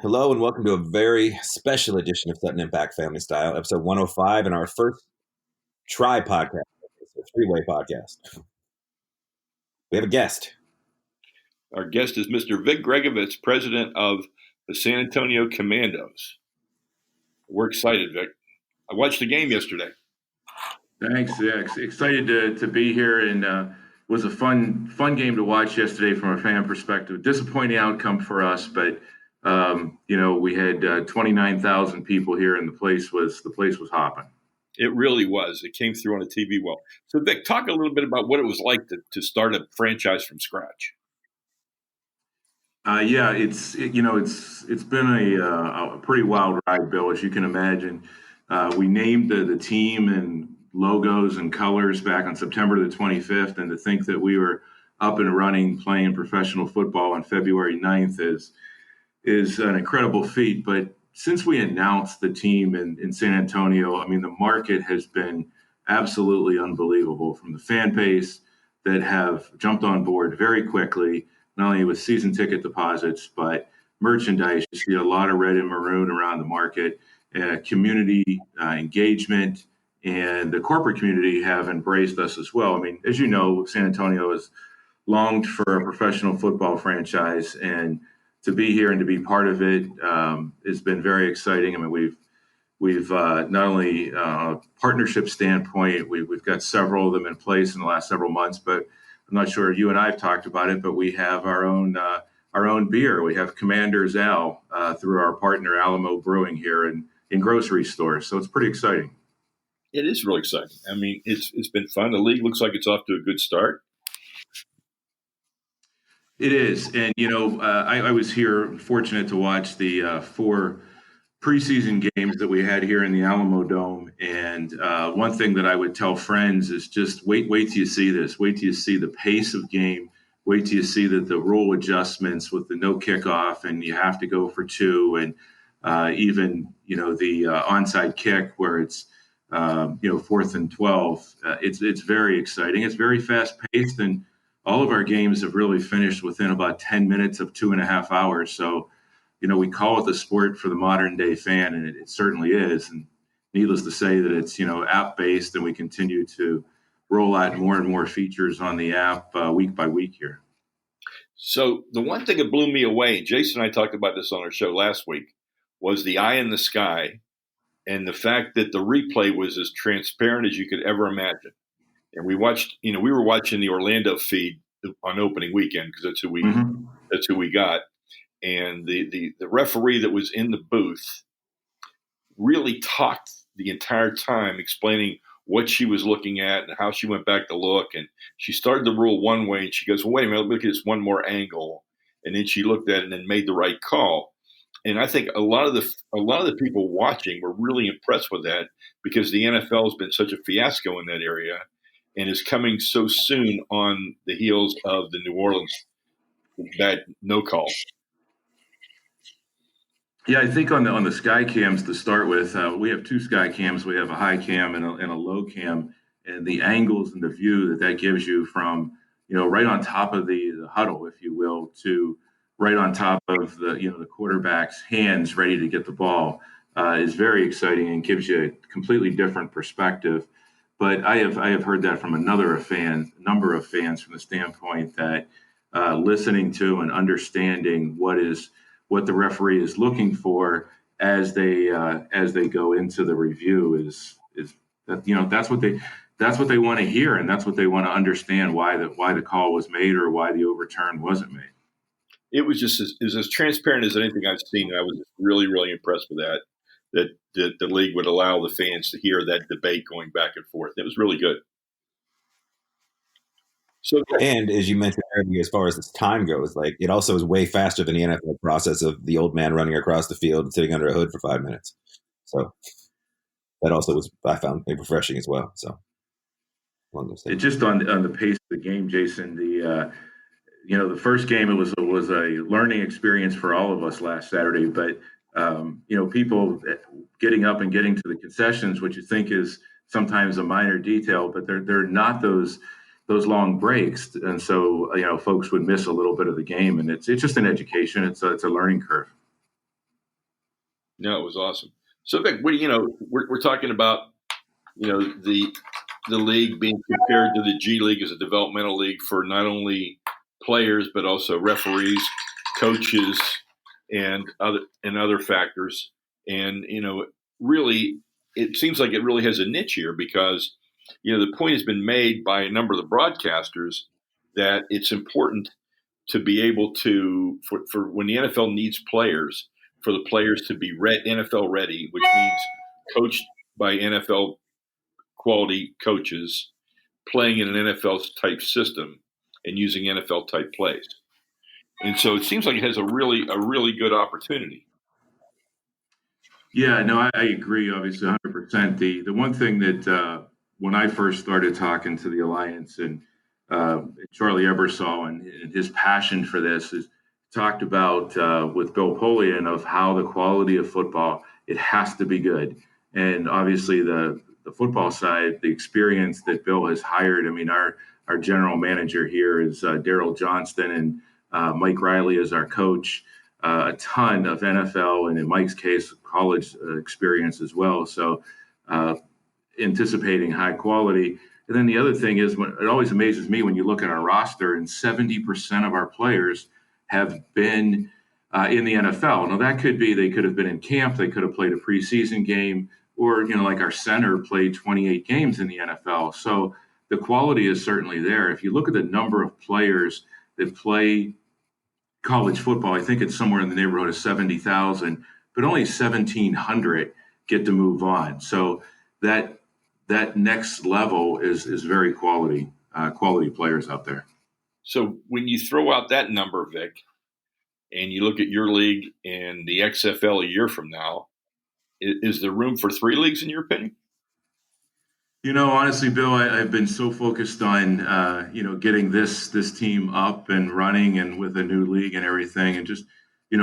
Hello and welcome to a very special edition of Sutton Impact Family Style, episode 105, and our first podcast. It's a three-way podcast. We have a guest. Our guest is Mr. Vic Gregovits, president of the San Antonio Commandos. We're excited, Vic. I watched the game yesterday. Thanks. Yeah, excited to be here, and it was a fun game to watch yesterday from a fan perspective. Disappointing outcome for us, but we had 29,000 people here, and the place was hopping. It really was. It came through on the TV well. So, Vic, talk a little bit about what it was like to start a franchise from scratch. It's been a pretty wild ride, Bill, as you can imagine. We named the team and logos and colors back on September the 25th, and to think that we were up and running playing professional football on February 9th is an incredible feat. But since we announced the team in San Antonio, I mean, the market has been absolutely unbelievable, from the fan base that have jumped on board very quickly, not only with season ticket deposits, but merchandise. You see a lot of red and maroon around the market, community engagement, and the corporate community have embraced us as well. I mean, as you know, San Antonio has longed for a professional football franchise, and to be here and to be part of it has been very exciting. I mean, we've not only partnership standpoint, we've got several of them in place in the last several months, but I'm not sure you and I have talked about it, but we have our own beer. We have Commander's Ale through our partner Alamo Brewing here in grocery stores. So it's pretty exciting. It is really exciting. I mean, it's been fun. The league looks like it's off to a good start. It is. And, I was here fortunate to watch the 4 preseason games that we had here in the Alamo Dome. And one thing that I would tell friends is just wait till you see this. Wait till you see the pace of game. Wait till you see that the rule adjustments with the no kickoff and you have to go for 2, and even, the onside kick where it's 4th and 12. It's very exciting. It's very fast paced, and all of our games have really finished within about 10 minutes of 2.5 hours. So, we call it the sport for the modern day fan, and it certainly is. And needless to say that it's, app based, and we continue to roll out more and more features on the app week by week here. So the one thing that blew me away, Jason and I talked about this on our show last week, was the eye in the sky, and the fact that the replay was as transparent as you could ever imagine. And we watched, we were watching the Orlando feed on opening weekend because that's who we got. And the referee that was in the booth really talked the entire time, explaining what she was looking at and how she went back to look. And she started the rule one way, and she goes, well, wait a minute, look at this one more angle. And then she looked at it and then made the right call. And I think a lot of the people watching were really impressed with that, because the NFL has been such a fiasco in that area and is coming so soon on the heels of the New Orleans bad no call. Yeah, I think on the sky cams to start with, we have 2 sky cams. We have a high cam and a low cam, and the angles and the view that gives you from, right on top of the huddle, if you will, to right on top of the quarterback's hands ready to get the ball is very exciting and gives you a completely different perspective. But I have heard that from a number of fans from the standpoint that listening to and understanding what the referee is looking for as they go into the review is that that's what they want to hear, and that's what they want to understand, why the call was made or why the overturn wasn't made. It was just as transparent as anything I've seen. I was really, really impressed with that the league would allow the fans to hear that debate going back and forth. It was really good. So, and as you mentioned earlier, as far as this time goes, like, it also is way faster than the NFL process of the old man running across the field and sitting under a hood for 5 minutes. So that also was, I found, refreshing as well. So it's just on the pace of the game, Jason. The first game, it was a learning experience for all of us last Saturday, but people getting up and getting to the concessions, which you think is sometimes a minor detail, but they're not those long breaks, and so folks would miss a little bit of the game, and it's just an education. It's a learning curve. No, it was awesome. So, Vic, we're talking about the league being compared to the G League as a developmental league for not only players but also referees, coaches, and other factors. And really, it seems like it really has a niche here because the point has been made by a number of the broadcasters that it's important to be able to for when the NFL needs players, for the players to be NFL ready, which means coached by NFL quality coaches, playing in an NFL type system and using NFL type plays. And so it seems like it has a really good opportunity. Yeah, no, I agree. Obviously, 100%. The one thing that when I first started talking to the Alliance and Charlie Ebersol and his passion for this is talked about with Bill Polian of how the quality of football, it has to be good. And obviously the football side, the experience that Bill has hired. I mean, our general manager here is Daryl Johnston, and Mike Riley is our coach. A ton of NFL and in Mike's case, college experience as well. So anticipating high quality. And then the other thing is, it always amazes me when you look at our roster, and 70% of our players have been in the NFL. Now that could be they could have been in camp, they could have played a preseason game, or like our center played 28 games in the NFL. So the quality is certainly there. If you look at the number of players that play college football, I think it's somewhere in the neighborhood of 70,000, but only 1,700 get to move on. So that next level is very quality players out there. So when you throw out that number, Vic, and you look at your league and the XFL a year from now, is there room for 3 leagues in your opinion? Honestly, Bill, I've been so focused on, getting this team up and running and with a new league and everything, and just,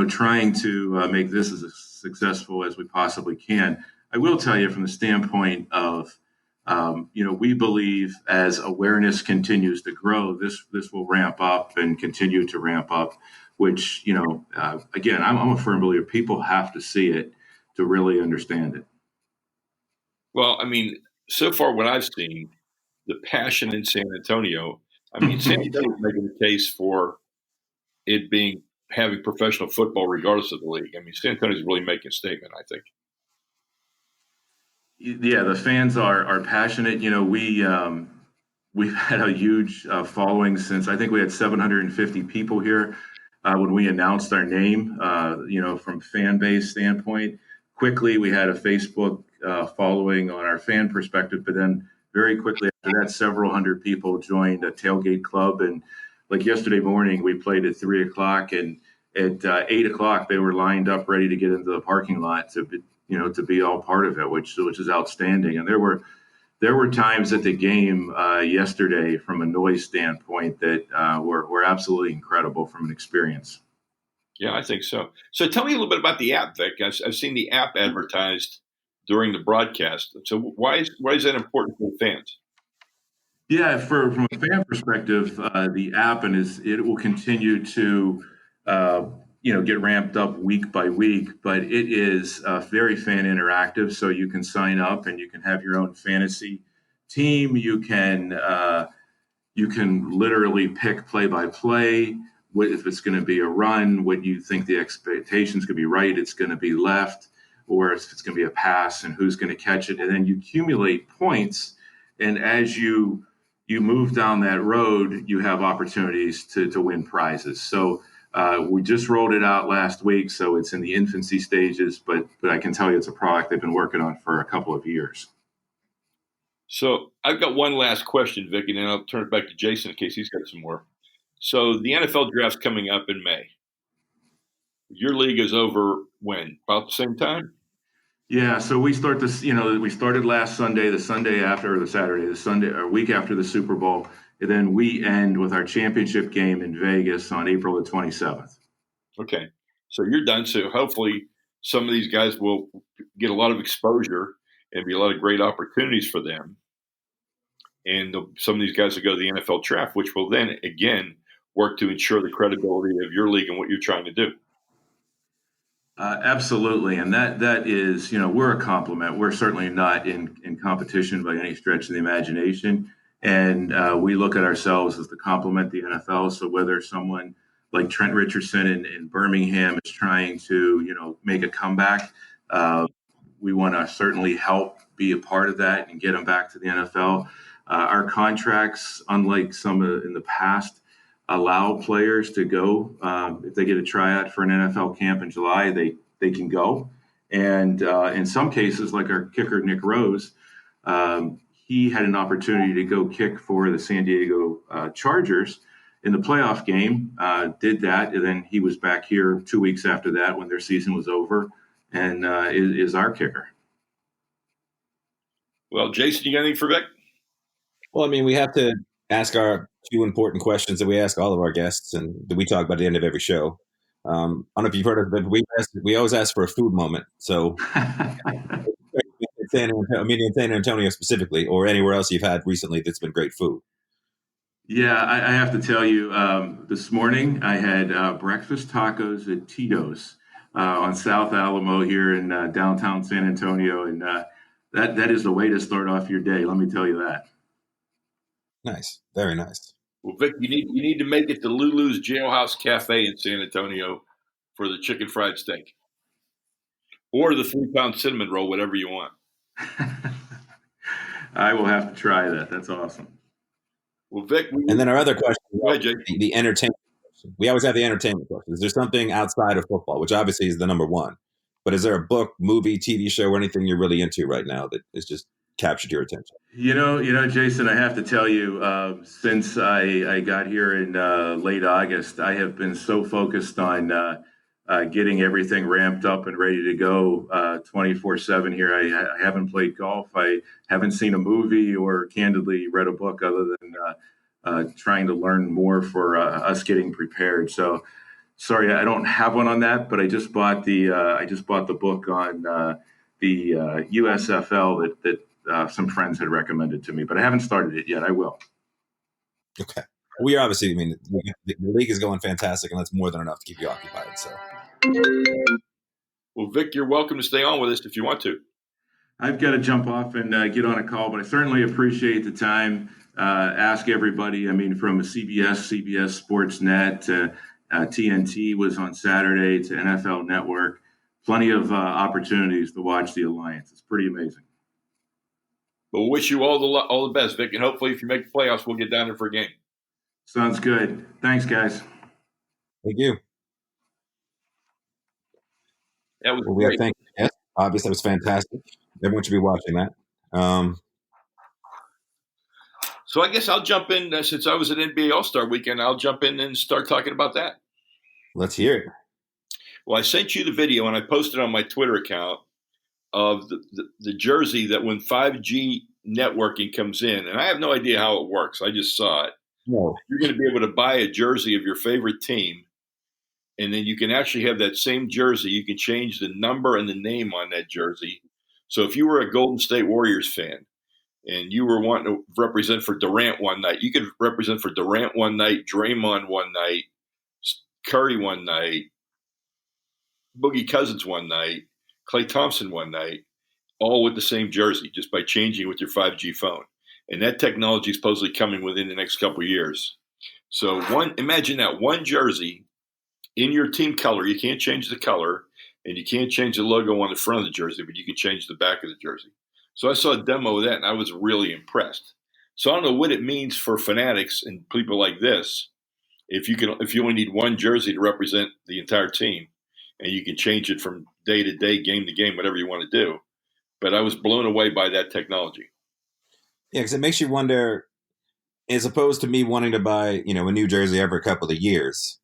trying to make this as successful as we possibly can. I will tell you from the standpoint of, we believe as awareness continues to grow, this will ramp up and continue to ramp up, which, again, I'm a firm believer people have to see it to really understand it. Well, I mean, so far what I've seen, the passion in San Antonio, I mean, San Antonio is making the case for it being having professional football regardless of the league. I mean, San Antonio is really making a statement, I think. Yeah, the fans are passionate. We've had a huge following since I think we had 750 people here when we announced our name. From fan base standpoint, quickly we had a Facebook following on our fan perspective, but then very quickly after that, several hundred people joined a tailgate club. And like yesterday morning, we played at 3:00, and at 8:00 they were lined up ready to get into the parking lot to be all part of it, which is outstanding. And there were times at the game yesterday from a noise standpoint that were absolutely incredible from an experience. Yeah, I think so. So tell me a little bit about the app, Vic. I've seen the app advertised during the broadcast. So why is that important for the fans? Yeah, from a fan perspective, the app it will continue to get ramped up week by week, but it is very fan interactive. So you can sign up and you can have your own fantasy team. You can literally pick play by play. What if it's going to be a run? What you think the expectations could be right? It's going to be left, or if it's going to be a pass, and who's going to catch it? And then you accumulate points, and as you move down that road, you have opportunities to win prizes. So we just rolled it out last week, so it's in the infancy stages, but I can tell you it's a product they've been working on for a couple of years. So I've got one last question, Vic, and then I'll turn it back to Jason in case he's got some more. So the NFL draft's coming up in May. Your league is over when? About the same time? Yeah, so we start this, we started last Sunday, the Sunday after, or the Saturday, the Sunday, or week after the Super Bowl. And then we end with our championship game in Vegas on April the 27th. Okay. So you're done. So hopefully some of these guys will get a lot of exposure and be a lot of great opportunities for them. And some of these guys will go to the NFL draft, which will then, again, work to ensure the credibility of your league and what you're trying to do. Absolutely, and that is, we're a complement. We're certainly not in competition by any stretch of the imagination, and we look at ourselves as the complement to the NFL. So whether someone like Trent Richardson in Birmingham is trying to, make a comeback, uh, we want to certainly help be a part of that and get them back to the NFL. Our contracts, unlike some in the past, allow players to go if they get a tryout for an NFL camp in July. They can go, and in some cases, like our kicker Nick Rose, he had an opportunity to go kick for the San Diego Chargers in the playoff game. Did that, and then he was back here 2 weeks after that when their season was over, and is our kicker. Well, Jason, you got anything for Vic? Well, I mean, we have to ask our two important questions that we ask all of our guests and that we talk about at the end of every show. I don't know if you've heard of it, but we always ask for a food moment. So, in San Antonio specifically, or anywhere else you've had recently that's been great food. Yeah, I have to tell you, this morning I had breakfast tacos at Tito's on South Alamo here in downtown San Antonio, and that is the way to start off your day. Let me tell you that. Nice, very nice. Well, Vic, you need to make it to Lulu's Jailhouse Cafe in San Antonio for the chicken fried steak, or the 3-pound cinnamon roll, whatever you want. I will have to try that. That's awesome. Well, Vic, and then our other question, go ahead, Jake. the entertainment question. We always have the entertainment question. Is there something outside of football, which obviously is the number one, but is there a book, movie, TV show, or anything you're really into right now that has just captured your attention? Jason, I have to tell you, since I got here in late August, I have been so focused on getting everything ramped up and ready to go 24/7 here. I haven't played golf. I haven't seen a movie or candidly read a book other than trying to learn more for us getting prepared. So sorry, I don't have one on that, but I just bought the book on the USFL that some friends had recommended to me, but I haven't started it yet. I will. Okay. We are obviously, the league is going fantastic, and that's more than enough to keep you occupied. So, well, Vic, you're welcome to stay on with us if you want to. I've got to jump off and get on a call, but I certainly appreciate the time. Ask everybody. I mean, from CBS Sports Net to TNT was on Saturday to NFL Network. Plenty of opportunities to watch the Alliance. It's pretty amazing. But we'll wish you all the best, Vic, and hopefully if you make the playoffs, we'll get down there for a game. Sounds good. Thanks, guys. Thank you. That was great. Thank you. Yes, obviously, that was fantastic. Everyone should be watching that. So I guess I'll jump in since I was at NBA Allstar weekend. I'll jump in and start talking about that. Let's hear it. Well, I sent you the video and I posted on my Twitter account of the jersey that when 5G networking comes in, and I have no idea how it works. I just saw it. No. You're going to be able to buy a jersey of your favorite team, and then you can actually have that same jersey. You can change the number and the name on that jersey. So if you were a Golden State Warriors fan and you were wanting to represent for Durant one night, you could represent for Durant one night, Draymond one night, Curry one night, Boogie Cousins one night, Klay Thompson one night, all with the same jersey, just by changing with your 5G phone. And that technology is supposedly coming within the next couple of years. So imagine that one jersey in your team color. You can't change the color, and you can't change the logo on the front of the jersey, but you can change the back of the jersey. So I saw a demo of that, and I was really impressed. So I don't know what it means for fanatics and people like this. If you only need one jersey to represent the entire team, and you can change it from day to day, game to game, whatever you want to do. But I was blown away by that technology. Yeah, because it makes you wonder, as opposed to me wanting to buy, a new jersey every couple of years,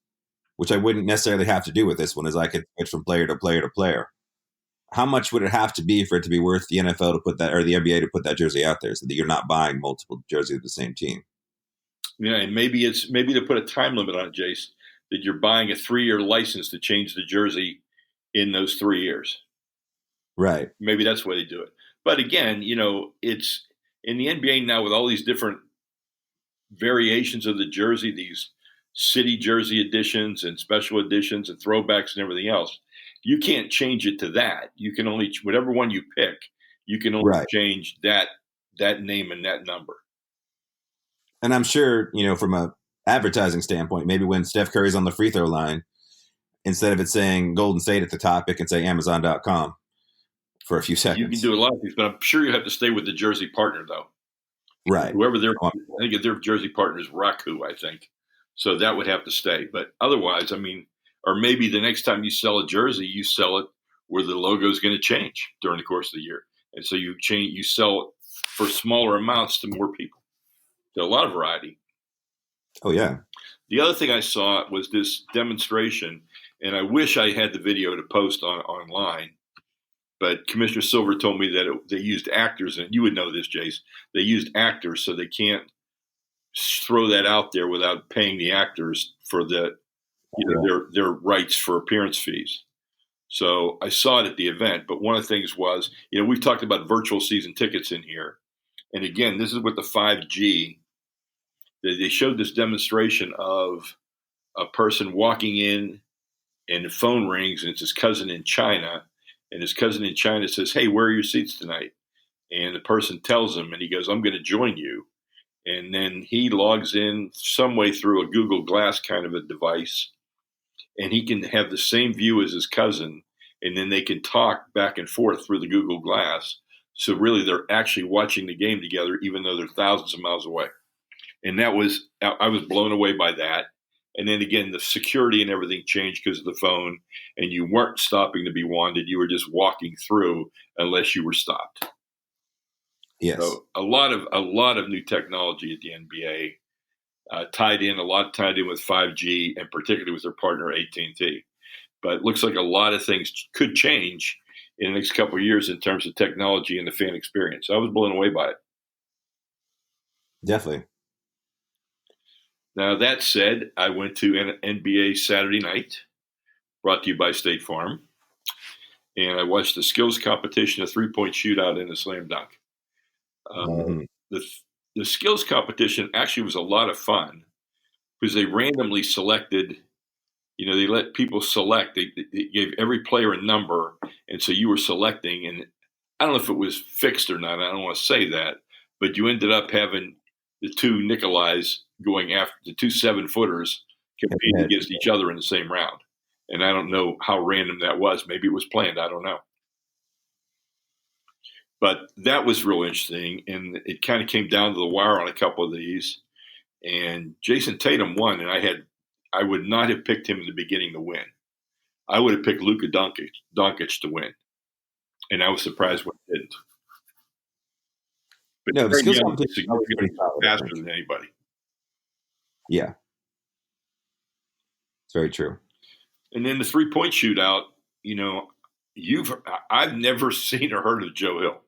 which I wouldn't necessarily have to do with this one, as I could switch from player to player to player. How much would it have to be for it to be worth the NFL to put that, or the NBA to put that jersey out there, so that you're not buying multiple jerseys of the same team? Yeah, and maybe to put a time limit on it, Jace, that you're buying a 3-year license to change the jersey in those 3 years. Right. Maybe that's the way they do it. But again, it's in the NBA now with all these different variations of the jersey, these city jersey editions and special editions and throwbacks and everything else. you can't change it to that. You can only whatever one you pick, you can only change that name and that number. And I'm sure, from a advertising standpoint, maybe when Steph Curry's on the free throw line, instead of it saying Golden State at the top, it can say Amazon.com for a few seconds. You can do a lot of things, but I'm sure you have to stay with the jersey partner, though. Right. Whoever I think their jersey partner is Raku, I think. So that would have to stay. But otherwise, or maybe the next time you sell a jersey, you sell it where the logo is going to change during the course of the year. And so you sell it for smaller amounts to more people. So a lot of variety. Oh, yeah. The other thing I saw was this demonstration, and I wish I had the video to post online, but Commissioner Silver told me that they used actors, and you would know this, Jace. They used actors, so they can't throw that out there without paying the actors for their rights for appearance fees. So I saw it at the event, but one of the things was, we've talked about virtual season tickets in here. And again, this is with the 5G. They showed this demonstration of a person walking in and the phone rings, and it's his cousin in China. And his cousin in China says, "Hey, where are your seats tonight?" And the person tells him, and he goes, "I'm going to join you." And then he logs in some way through a Google Glass kind of a device, and he can have the same view as his cousin, and then they can talk back and forth through the Google Glass. So really, they're actually watching the game together, even though they're thousands of miles away. And I was blown away by that. And then again, the security and everything changed because of the phone, and you weren't stopping to be wanted. You were just walking through unless you were stopped. Yes. So a lot of new technology at the NBA tied in with 5G, and particularly with their partner AT&T. But it looks like a lot of things could change in the next couple of years in terms of technology and the fan experience. I was blown away by it. Definitely. Now, that said, I went to an NBA Saturday night, brought to you by State Farm, and I watched the skills competition, a three-point shootout, and a slam dunk. The skills competition actually was a lot of fun because they randomly selected, they let people select. They gave every player a number, and so you were selecting, and I don't know if it was fixed or not. I don't want to say that, but you ended up having the two Nikolais going after the two 7-footers competing against each other in the same round. And I don't know how random that was. Maybe it was planned. I don't know. But that was real interesting. And it kind of came down to the wire on a couple of these. And Jason Tatum won. And I would not have picked him in the beginning to win. I would have picked Luka Doncic to win. And I was surprised when he didn't. But the skills competition is significantly faster than anybody. Yeah. It's very true. And then the three-point shootout, I've never seen or heard of Joe Hill.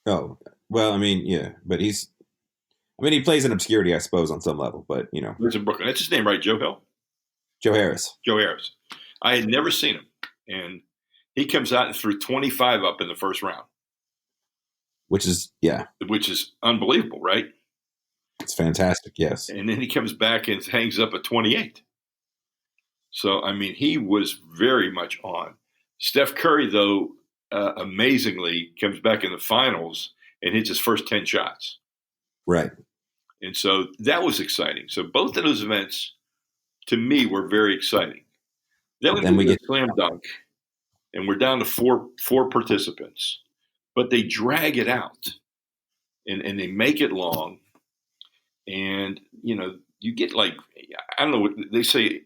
Oh, well, yeah, but he plays in obscurity, I suppose, on some level, but, Lives in Brooklyn. That's his name, right? Joe Hill? Joe Harris. Joe Harris. I had never seen him. And he comes out and threw 25 up in the first round. Which is unbelievable, right? It's fantastic, yes. And then he comes back and hangs up at 28. So, he was very much on. Steph Curry, though, amazingly comes back in the finals and hits his first 10 shots. Right. And so that was exciting. So both of those events, to me, were very exciting. Then we get slam dunk, and we're down to four participants. But they drag it out, and they make it long. And, you get I don't know what they say,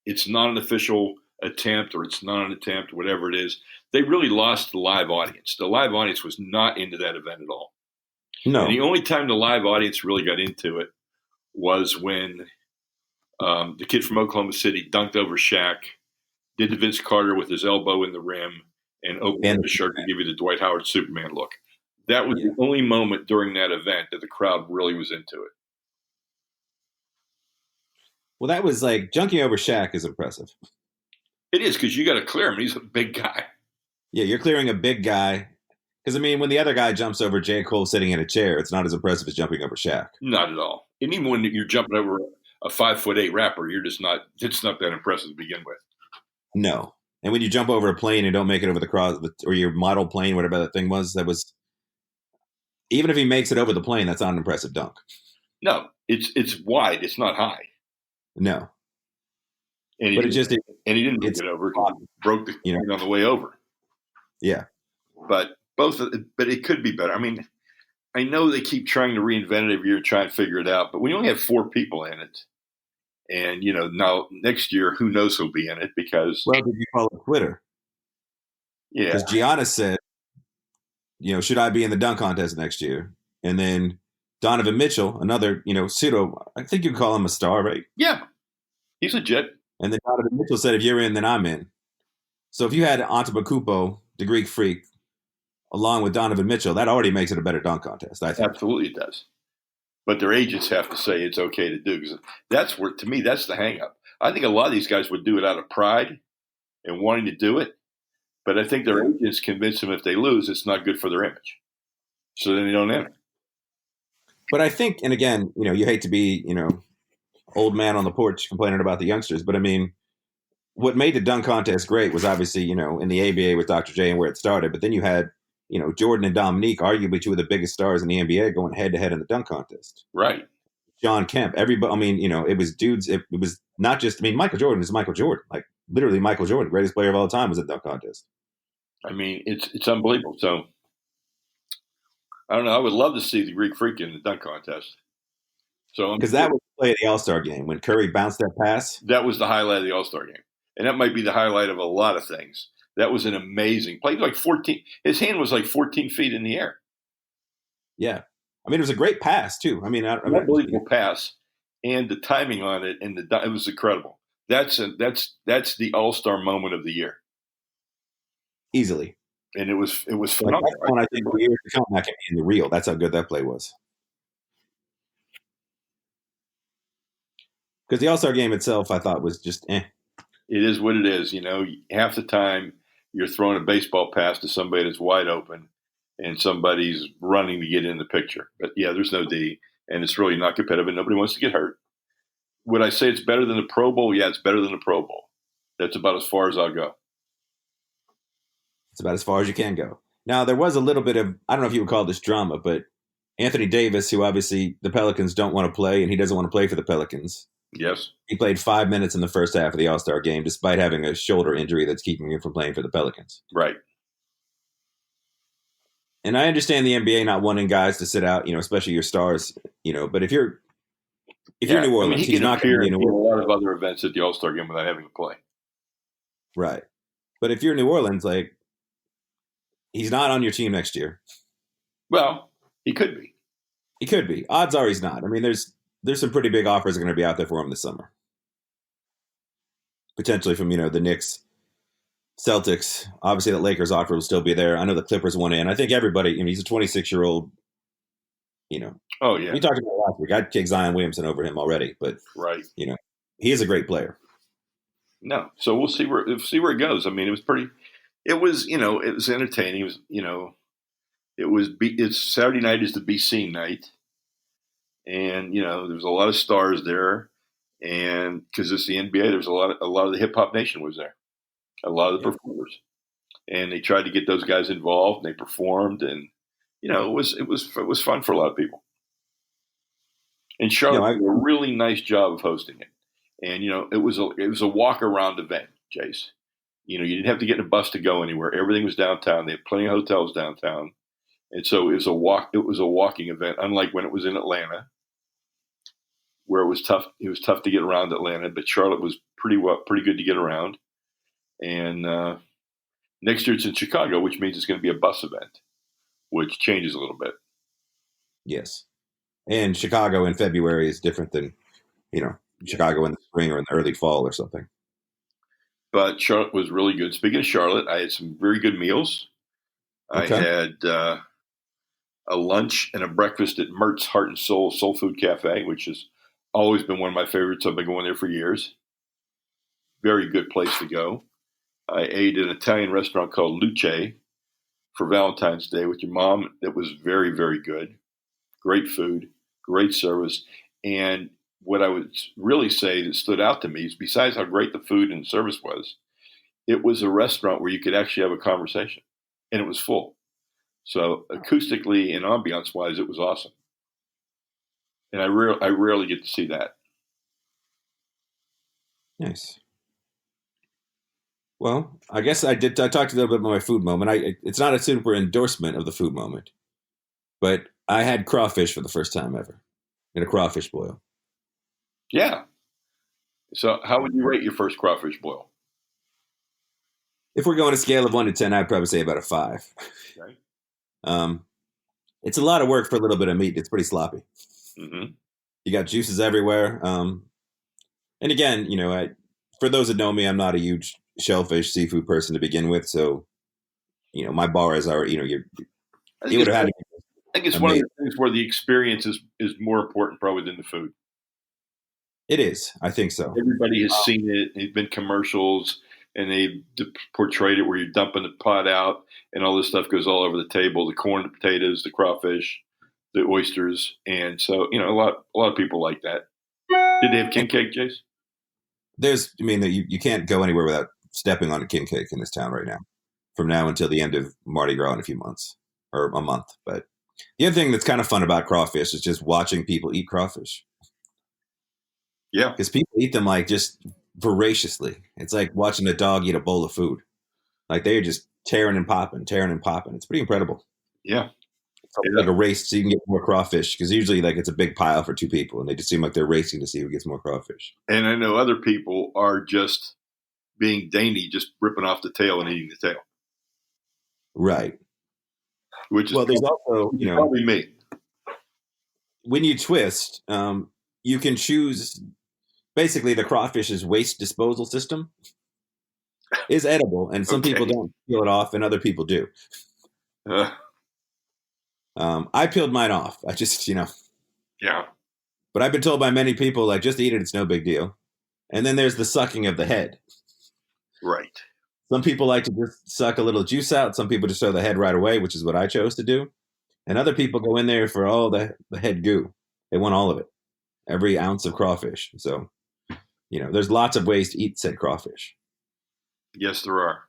it's not an official attempt or it's not an attempt, whatever it is. They really lost the live audience. The live audience was not into that event at all. No. And the only time the live audience really got into it was when the kid from Oklahoma City dunked over Shaq, did the Vince Carter with his elbow in the rim, and opened the shirt to give you the Dwight Howard Superman look. That was the only moment during that event that the crowd really was into it. Well, that was junking over Shaq is impressive. It is, because you got to clear him. He's a big guy. Yeah, you're clearing a big guy. Because, when the other guy jumps over J. Cole sitting in a chair, it's not as impressive as jumping over Shaq. Not at all. And even when you're jumping over a 5'8" rapper, you're just not. It's not that impressive to begin with. No. And when you jump over a plane and don't make it over the cross, or your model plane, whatever that thing was, even if he makes it over the plane, that's not an impressive dunk. No, it's wide. It's not high. No. And he didn't make it over. He broke the plane on the way over. Yeah. But it could be better. I mean, I know they keep trying to reinvent it every year, try and figure it out. But when you only have 4 people in it, and now next year, who knows who'll be in it? Because did you follow Twitter? Yeah, because Giannis said, should I be in the dunk contest next year? And then Donovan Mitchell, another pseudo, I think you call him a star, right? Yeah, he's legit. And then Donovan Mitchell said, if you're in, then I'm in. So if you had Antetokounmpo, the Greek freak, along with Donovan Mitchell, that already makes it a better dunk contest, I think. Absolutely it does. But their agents have to say it's okay to do, because that's where, to me, that's the hang-up. I think a lot of these guys would do it out of pride and wanting to do it, but I think their agents convince them if they lose, it's not good for their image. So then they don't enter. But I think, and again, you hate to be, old man on the porch complaining about the youngsters, but I mean, what made the dunk contest great was obviously, in the ABA with Dr. J and where it started, but then you had, Jordan and Dominique, arguably 2 of the biggest stars in the NBA, going head to head in the dunk contest. Right. John Kemp, everybody, I mean, it was dudes, it was not just, Michael Jordan is Michael Jordan. Like, literally Michael Jordan, greatest player of all time, was at the dunk contest. I mean, it's unbelievable. So, I don't know. I would love to see the Greek Freak in the dunk contest. So, because that was the play of the All-Star game when Curry bounced that pass. That was the highlight of the All-Star game, and that might be the highlight of a lot of things. That was an amazing play. Like 14, his hand was like 14 feet in the air. Yeah, I mean, it was a great pass too. I mean, unbelievable pass, and the timing on it, and it was incredible. That's the All-Star moment of the year, easily. And it was phenomenal. Like that's one I think for years to come that can be in the reel. That's how good that play was. Because the All-Star game itself, I thought, was just eh. It is what it is. Half the time you're throwing a baseball pass to somebody that's wide open, and somebody's running to get in the picture. But yeah, there's no D, and it's really not competitive, and nobody wants to get hurt. Would I say it's better than the Pro Bowl? Yeah, it's better than the Pro Bowl. That's about as far as I'll go. It's about as far as you can go. Now, there was a little bit of, I don't know if you would call this drama, but Anthony Davis, who obviously the Pelicans don't want to play, and he doesn't want to play for the Pelicans. Yes. He played 5 minutes in the first half of the All-Star game, despite having a shoulder injury that's keeping him from playing for the Pelicans. Right. And I understand the NBA not wanting guys to sit out, especially your stars, but if you're New Orleans, he's not going to be in a lot of other events at the All-Star game without having to play. Right. But if you're New Orleans, like, he's not on your team next year. Well, he could be. He could be. Odds are he's not. I mean, there's some pretty big offers that are going to be out there for him this summer. Potentially from, the Knicks, Celtics. Obviously, the Lakers offer will still be there. I know the Clippers want in. I think everybody, he's a 26-year-old, Oh, yeah. We talked about it last week. I'd take Zion Williamson over him already, but, right. He is a great player. No. So we'll see where it goes. I mean, it was entertaining. It was, it's Saturday night is the Be Seen night. And, there's a lot of stars there. And because it's the NBA, there's a lot of the hip hop nation was there. A lot of the performers. And they tried to get those guys involved, and they performed, and, it was fun for a lot of people. And Charlotte did a really nice job of hosting it. And, it was a walk around event, Jace. You didn't have to get in a bus to go anywhere. Everything was downtown. They had plenty of hotels downtown. And so it was a walking event, unlike when it was in Atlanta, where it was tough. It was tough to get around Atlanta, but Charlotte was pretty good to get around. And next year it's in Chicago, which means it's going to be a bus event, which changes a little bit. Yes. And Chicago in February is different than, Chicago in the spring or in the early fall or something. But Charlotte was really good. Speaking of Charlotte, I had some very good meals. Okay. I had a lunch and a breakfast at Mert's Heart and Soul Food Cafe, which has always been one of my favorites. I've been going there for years. Very good place to go. I ate at an Italian restaurant called Luce for Valentine's Day with your mom. It was very, very good. Great food, great service. And what I would really say that stood out to me is, besides how great the food and service was, it was a restaurant where you could actually have a conversation, and it was full. So acoustically and ambiance wise, it was awesome. And I rarely get to see that. Nice. Well, I guess I talked a little bit about my food moment. It's not a super endorsement of the food moment, but I had crawfish for the first time ever in a crawfish boil. Yeah. So how would you rate your first crawfish boil? If we're going a scale of 1 to 10, I'd probably say about a 5. Okay. It's a lot of work for a little bit of meat. It's pretty sloppy. Mm-hmm. You got juices everywhere. And again, for those that know me, I'm not a huge shellfish seafood person to begin with. So, my bar is already, it would have had to be. I think it's one of the things where the experience is more important probably than the food. It is. I think so. Everybody has seen it. There's been commercials, and they portrayed it where you're dumping the pot out, and all this stuff goes all over the table: the corn, the potatoes, the crawfish, the oysters, and so a lot of people like that. Did they have king cake, Jace? You can't go anywhere without stepping on a king cake in this town right now. From now until the end of Mardi Gras in a few months or a month. But the other thing that's kind of fun about crawfish is just watching people eat crawfish. Yeah, because people eat them like just voraciously. It's like watching a dog eat a bowl of food. Like they're just tearing and popping. It's pretty incredible. Yeah. It's like a race so you can get more crawfish, because usually like it's a big pile for 2 people and they just seem like they're racing to see who gets more crawfish. And I know other people are just being dainty, just ripping off the tail and eating the tail. Right. Which is there's also, probably me. When you twist, you can choose. Basically, the crawfish's waste disposal system is edible, and some people don't peel it off, and other people do. I peeled mine off. I just, Yeah. But I've been told by many people, like, just eat it. It's no big deal. And then there's the sucking of the head. Right. Some people like to just suck a little juice out. Some people just throw the head right away, which is what I chose to do. And other people go in there for all the head goo. They want all of it, every ounce of crawfish. So, there's lots of ways to eat said crawfish. Yes, there are.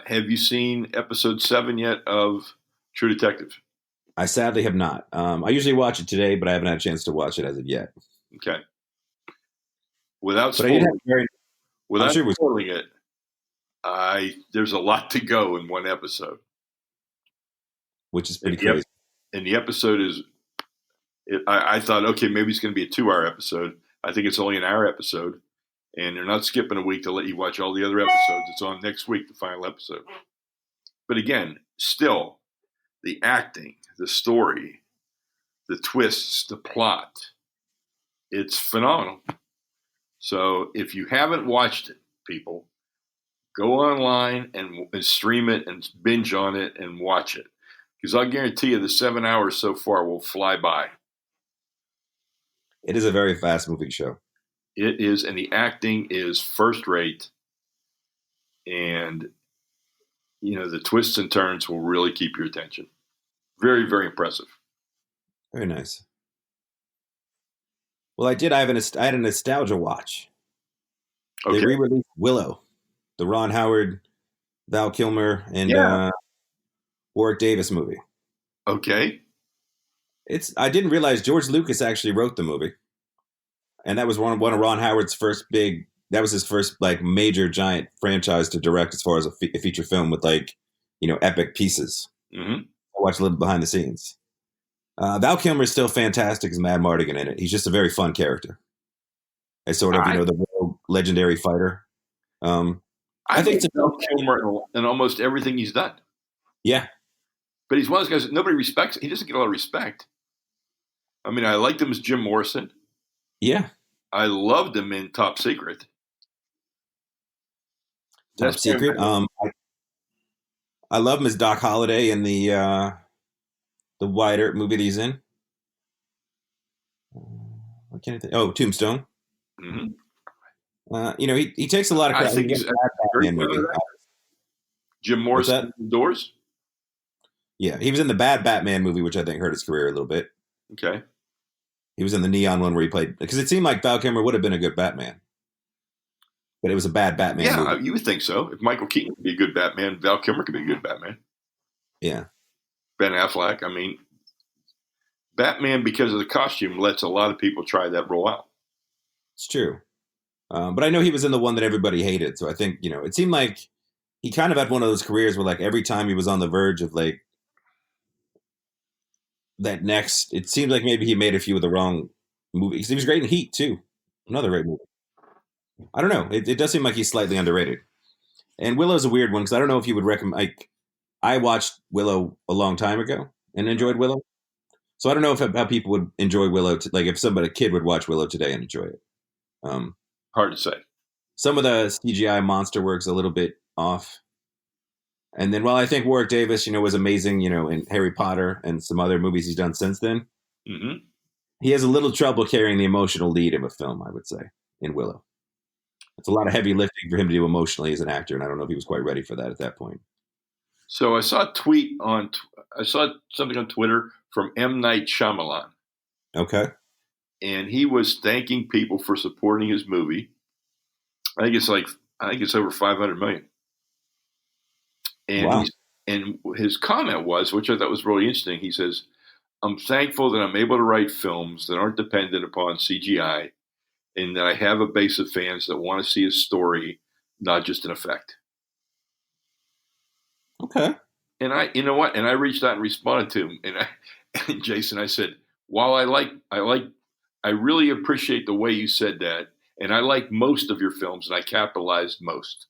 Have you seen episode 7 yet of True Detective? I sadly have not. I usually watch it today, but I haven't had a chance to watch it as of yet. Okay. Without spoiling it, there's a lot to go in one episode. Which is pretty crazy. And the episode is, I thought, okay, maybe it's going to be a 2-hour episode. I think it's only an hour episode. And they're not skipping a week to let you watch all the other episodes. It's on next week, the final episode. But again, still, the acting, the story, the twists, the plot, it's phenomenal. So if you haven't watched it, people, go online and stream it and binge on it and watch it. Because I'll guarantee you the 7 hours so far will fly by. It is a very fast-moving show. It is, and the acting is first rate. And, the twists and turns will really keep your attention. Very, very impressive. Very nice. Well, I had a nostalgia watch. Okay. They re-released Willow, the Ron Howard, Val Kilmer, and Warwick Davis movie. Okay. I didn't realize George Lucas actually wrote the movie. And that was one of Ron Howard's first that was his first like major giant franchise to direct as far as a feature film with epic pieces. Mm-hmm. I watched a little behind the scenes. Val Kilmer is still fantastic as Mad Mardigan in it. He's just a very fun character. As sort of, the legendary fighter. I think it's Val Kilmer in almost everything he's done. Yeah. But he's one of those guys that nobody respects. He doesn't get a lot of respect. I mean, I liked him as Jim Morrison. Yeah. I loved him in Top Secret. Top Secret. I love him as Doc Holliday in the Wyatt Earp movie that he's in. What can I think? Oh, Tombstone. Mm-hmm. He takes a lot of credit. I think he's Batman movie. Jim Morrison Doors. Yeah, he was in the bad Batman movie, which I think hurt his career a little bit. Okay. He was in the Neon one where he played, because it seemed like Val Kilmer would have been a good Batman, but it was a bad Batman movie. You would think so. If Michael Keaton could be a good Batman, Val Kilmer could be a good Batman. Yeah. Ben Affleck. I mean, Batman, because of the costume, lets a lot of people try that role out. It's true. But I know he was in the one that everybody hated. So I think, it seemed like he kind of had one of those careers where like every time he was on the verge of like that next, it seemed like maybe he made a few of the wrong movies. He was great in Heat too. Another great movie. I don't know. It does seem like he's slightly underrated. And Willow's a weird one because I don't know if you would recommend. Like, I watched Willow a long time ago and enjoyed Willow, so I don't know how people would enjoy Willow. Like, if a kid would watch Willow today and enjoy it. Hard to say. Some of the CGI monster work's a little bit off. And then, while I think Warwick Davis, was amazing, in Harry Potter and some other movies he's done since then, he has a little trouble carrying the emotional lead of a film, I would say, in Willow. It's a lot of heavy lifting for him to do emotionally as an actor, and I don't know if he was quite ready for that at that point. So I saw I saw something on Twitter from M. Night Shyamalan. Okay. And he was thanking people for supporting his movie. I think it's over 500 million. And wow. And his comment was, which I thought was really interesting, he says, "I'm thankful that I'm able to write films that aren't dependent upon CGI, and that I have a base of fans that want to see a story, not just an effect." Okay. And I reached out and responded to him, and Jason, I said, while I really appreciate the way you said that, and I like most of your films, and I capitalized most,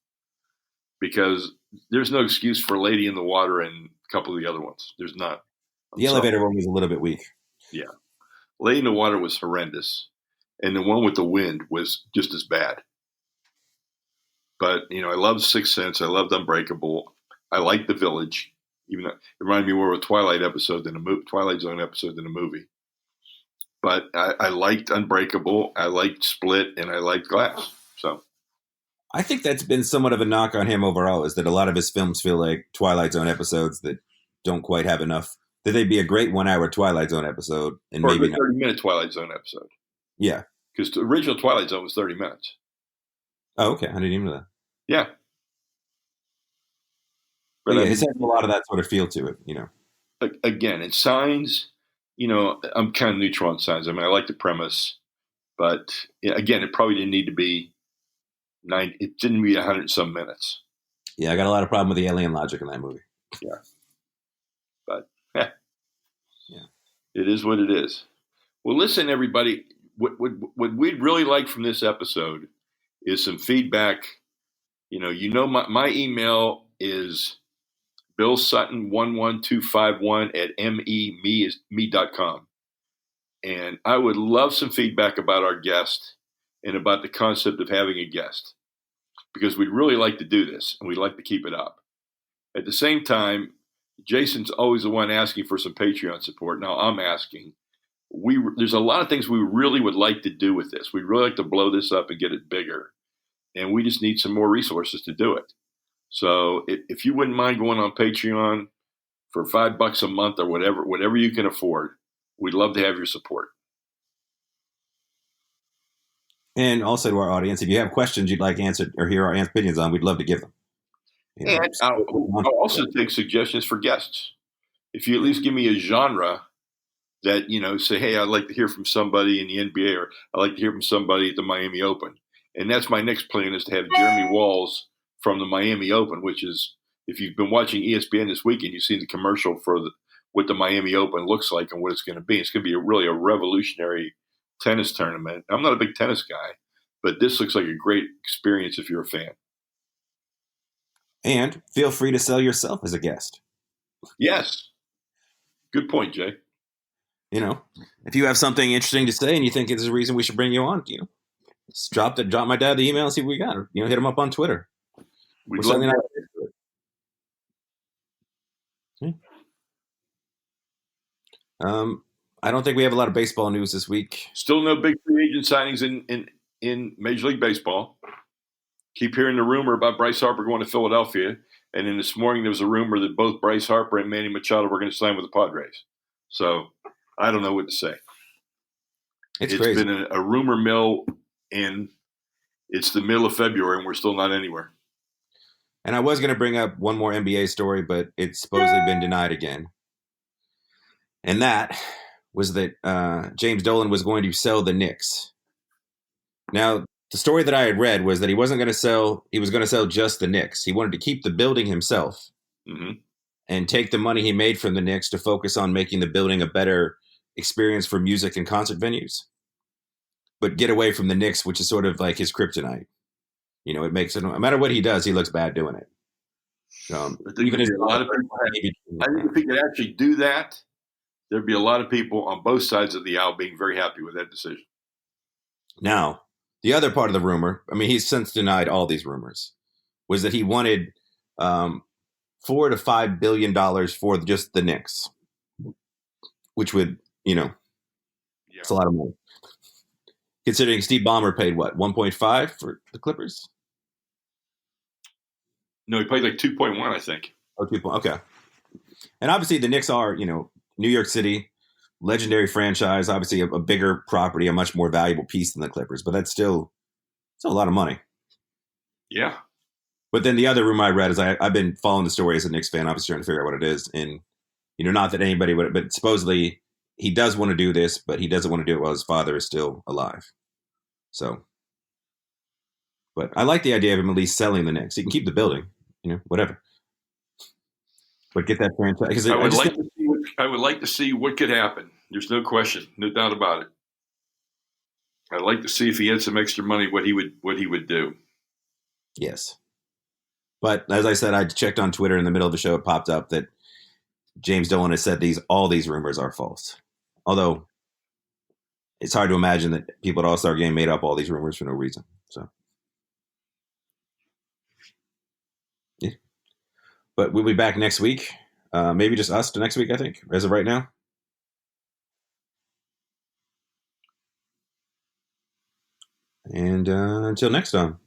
because there's no excuse for Lady in the Water and a couple of the other ones. There's not. The elevator one was a little bit weak. Yeah. Lady in the Water was horrendous. And the one with the wind was just as bad. But, I loved Sixth Sense. I loved Unbreakable. I liked The Village. Even though it reminded me more of a Twilight Zone episode than a movie. But I liked Unbreakable. I liked Split, and I liked Glass. So I think that's been somewhat of a knock on him overall, is that a lot of his films feel like Twilight Zone episodes that don't quite have enough. That they'd be a great 1 hour Twilight Zone episode, and or maybe a 30-minute Twilight Zone episode. Yeah. Because the original Twilight Zone was 30 minutes. Oh, okay. I didn't even know that. Yeah. But yeah, it has a lot of that sort of feel to it, Again, in Signs, I'm kind of neutral on Signs. I mean, I like the premise, but again, it probably didn't need to be 90. It didn't need 100 and some minutes. Yeah, I got a lot of problem with the alien logic in that movie. Yeah. But yeah, it is what it is. Well, listen, everybody, what we'd really like from this episode is some feedback. My email is billsutton11251 at me.com. And I would love some feedback about our guest and about the concept of having a guest, because we'd really like to do this and we'd like to keep it up. At the same time, Jason's always the one asking for some Patreon support. Now I'm asking. There's a lot of things we really would like to do with this. We'd really like to blow this up and get it bigger. And we just need some more resources to do it. So if you wouldn't mind going on Patreon for $5 a month or whatever you can afford, we'd love to have your support. And also to our audience, if you have questions you'd like answered or hear our opinions on, we'd love to give them. And I'll also take suggestions for guests. If you at least give me a genre that, say, hey, I'd like to hear from somebody in the NBA, or I'd like to hear from somebody at the Miami Open. And that's my next plan, is to have Jeremy Walls from the Miami Open, which is, if you've been watching ESPN this weekend, you've seen the commercial for what the Miami Open looks like and what it's going to be. It's going to be really a revolutionary tennis tournament. I'm not a big tennis guy, but this looks like a great experience if you're a fan. And feel free to sell yourself as a guest. Yes. Good point, Jay. If you have something interesting to say and you think there's a reason we should bring you on, just drop my dad the email and see what we got. Or, hit him up on Twitter. We'd love to. I don't think we have a lot of baseball news this week. Still no big free agent signings in Major League Baseball. Keep hearing the rumor about Bryce Harper going to Philadelphia. And then this morning there was a rumor that both Bryce Harper and Manny Machado were going to sign with the Padres. So I don't know what to say. It's It's crazy. been a rumor mill, and it's the middle of February, and we're still not anywhere. And I was going to bring up one more NBA story, but it's supposedly been denied again. And that was that James Dolan was going to sell the Knicks. Now, the story that I had read was that he wasn't going to sell, he was going to sell just the Knicks. He wanted to keep the building himself Mm-hmm. and take the money he made from the Knicks to focus on making the building a better experience for music and concert venues, but get away from the Knicks, which is sort of like his kryptonite. You know, it makes it, no matter what he does, he looks bad doing it. I think Even there'd his be a lot of people. I think if he could actually do that, there'd be a lot of people on both sides of the aisle being very happy with that decision. Now, the other part of the rumor, I mean, he's since denied all these rumors, was that he wanted $4 to $5 billion for just the Knicks, which would, Yeah. it's a lot of money. Considering Steve Ballmer paid what, 1.5 for the Clippers? No, he paid like 2.1, I think. Oh, 2. Okay. And obviously the Knicks are, New York City, legendary franchise, obviously a bigger property, a much more valuable piece than the Clippers, but that's still a lot of money. Yeah. But then the other rumor I read is I've been following the story as a Knicks fan, obviously trying to figure out what it is. And, not that anybody would, but supposedly he does want to do this, but he doesn't want to do it while his father is still alive. So, but I like the idea of him at least selling the Knicks. He can keep the building, whatever. But get that franchise. Because I would like to see what could happen. There's no question, no doubt about it. I'd like to see if he had some extra money, what he would do. Yes. But as I said, I checked on Twitter in the middle of the show. It popped up that James Dolan has said all these rumors are false. Although it's hard to imagine that people at All-Star Game made up all these rumors for no reason. So, yeah. But we'll be back next week. Maybe just us to next week, I think, as of right now. And until next time.